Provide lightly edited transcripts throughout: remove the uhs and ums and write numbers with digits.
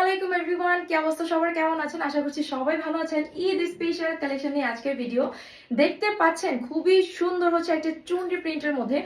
আলাইকুম এভরিওয়ান, কি অবস্থা সবার, কেমন আছেন? আশা করছি সবাই ভালো আছেন। ঈদ স্পেশাল কালেকশন নিয়ে আজকের ভিডিও দেখতে পাচ্ছেন। খুবই সুন্দর হচ্ছে একটা চুনরি প্রিন্টের মধ্যে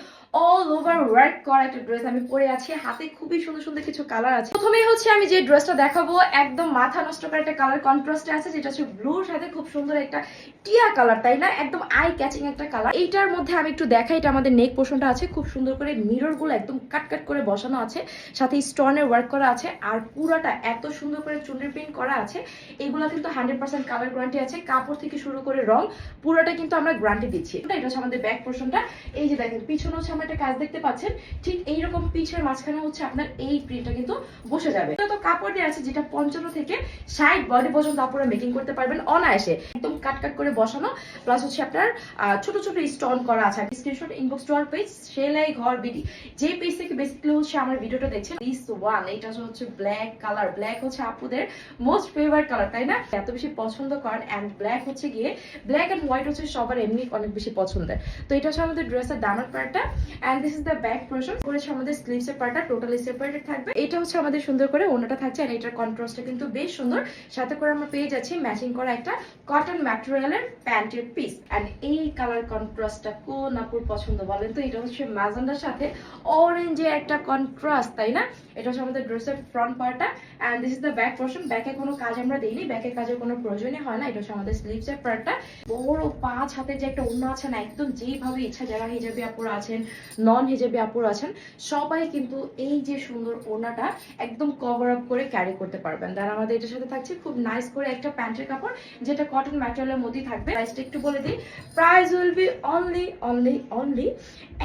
অল ওভার ওয়ার্ক করা একটা ড্রেস আমি পরে আছি। হাতে খুবই সুন্দর সুন্দর কিছু কালার আছে। প্রথমেই হচ্ছে আমি যে ড্রেসটা দেখাবো একদম মাথা নষ্ট করা একটা কালার কন্ট্রাস্টে আছে, যেটা হচ্ছে ব্লুর সাথে খুব সুন্দর একটা টিয়া কালার, তাই না? একদম আই ক্যাচিং একটা কালার। এইটার মধ্যে আমি একটু দেখাই, এটা আমাদের নেক পোর্শনটা আছে খুব সুন্দর করে মিরর গুলো একদম কাট কাট করে বসানো আছে, সাথে স্টোনের ওয়ার্ক করা আছে, আর পুরাটা এত সুন্দর করে চুনরি প্রিন্ট করা আছে। এগুলো কিন্তু 100% কালার গ্যারান্টি আছে, কাপড় থেকে শুরু করে রং পুরোটা কিন্তু আমরা গ্যারান্টি দিচ্ছি। এটা হচ্ছে আমাদের ব্যাক পোর্শনটা। এই যে দেখেন পিছনে হচ্ছে আমরা একটা কাজ দেখতে পাচ্ছেন, ঠিক এইরকম পিছের মাঝখানে হচ্ছে আপনার এই প্রিন্টটা কিন্তু বসে যাবে। এটা তো কাপড় দিয়ে আছে যেটা 55 থেকে 60 বডি পর্যন্ত আপনারা মেকিং করতে পারবেন অনায়াসে, একদম কাট কাট করে বসানো, প্লাস হচ্ছে আপনার ছোট ছোট স্টোন করা আছে। Screenshot inbox to our page সেলাই ঘর বিডি, যে পেজ থেকে বেসিক্যালি হচ্ছে আমার ভিডিওটা দেখছেন, দিস ওয়ান, এটা হচ্ছে ব্ল্যাক কালার। ব্ল্যাক হচ্ছে আপুদের মোস্ট ফেভারিট কালার, তাই না? এত বেশি পছন্দ করেন। এন্ড ব্ল্যাক হচ্ছে গিয়ে ব্ল্যাক এন্ড হোয়াইট হচ্ছে সবার এমনি অনেক বেশি পছন্দের। তো এটা হচ্ছে আমাদের ড্রেসের দামের পার্টটা, and this is the back portion. করেছে আমাদের স্লিভসের পার্টটা টোটালি সেপারেটেড থাকবে। এটা হচ্ছে আমাদের সুন্দর করে ওনাটা থাকছে, আর এটার কন্ট্রাস্টটা কিন্তু বেশ সুন্দর। সাথে করে আমরা পেয়ে যাচ্ছি ম্যাচিং করা একটা কটন ম্যাটেরিয়ালের প্যান্টের পিস। এন্ড এই কালার কন্ট্রাস্টটা কোন আপুর পছন্দ বলেন তো? এটা হচ্ছে ম্যাজেন্ডার সাথে অরেঞ্জের একটা কন্ট্রাস্ট, তাই না? এটা হচ্ছে আমাদের ড্রেসের ফ্রন্ট পার্টটা, and this is the back portion. ব্যাকে কোনো কাজ আমরা দেইনি, ব্যাকে কাজের কোনো প্রয়োজনই হয় না। এটা হচ্ছে আমাদের স্লিভসের পার্টটা। বড় 5 হাতের যে একটা ওড়না আছে না, একদম যেভাবে ইচ্ছা, যারা হিজাবি আপুরা আছেন, নন হিজাবি আপুরা আছেন, সবাই কিন্তু এই যে সুন্দর ওড়নাটা একদম কভার আপ করে ক্যারি করতে পারবেন। আর আমাদের এটার সাথে থাকছে খুব নাইস করে একটা প্যান্টের কাপড়, যেটা কটন ম্যাটেরিয়ালের মধ্যেই থাকবে। প্রাইসটা একটু বলে দিই, প্রাইস উইল বি অনলি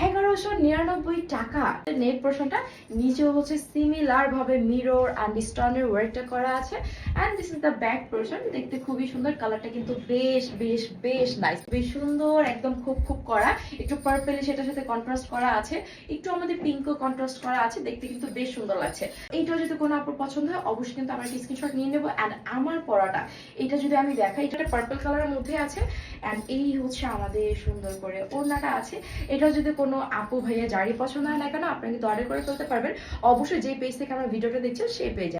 1199 টাকা। নেক পোর্শনটা নিচেও হচ্ছে সিমিলার ভাবে মিরর এন্ড স্টোনের ওয়ার্কটা করা আছে, and this is the back portion. দেখতে খুবই সুন্দর, কালারটা কিন্তু বেশ বেশ বেশ নাইস, বেশ সুন্দর, একদম খুব খুব করা, একটু পার্পল সেটার সাথে কন্ট্রাস্ট করা আছে, একটু আমাদের পিঙ্কও কন্ট্রাস্ট করা আছে, দেখতে কিন্তু বেশ সুন্দর লাগছে। এইটাও যদি কোনো আপুর পছন্দ হয় অবশ্যই কিন্তু আমরা একটা স্ক্রিনশট নিয়ে নেবো। এন্ড আমার পরাটা এটা যদি আমি দেখাই, এটা পার্পল কালারের মধ্যে আছে, এন্ড এই হচ্ছে আমাদের সুন্দর করে ওড়নাটা আছে। এটাও যদি কোনো আপু ভাইয়া যারই পছন্দ হয় না কেন, আপনারা কিন্তু অর্ডার করে ফেলতে পারবেন। অবশ্যই যে পেজ থেকে আমার ভিডিওটা দেখছেন সেই পেজে।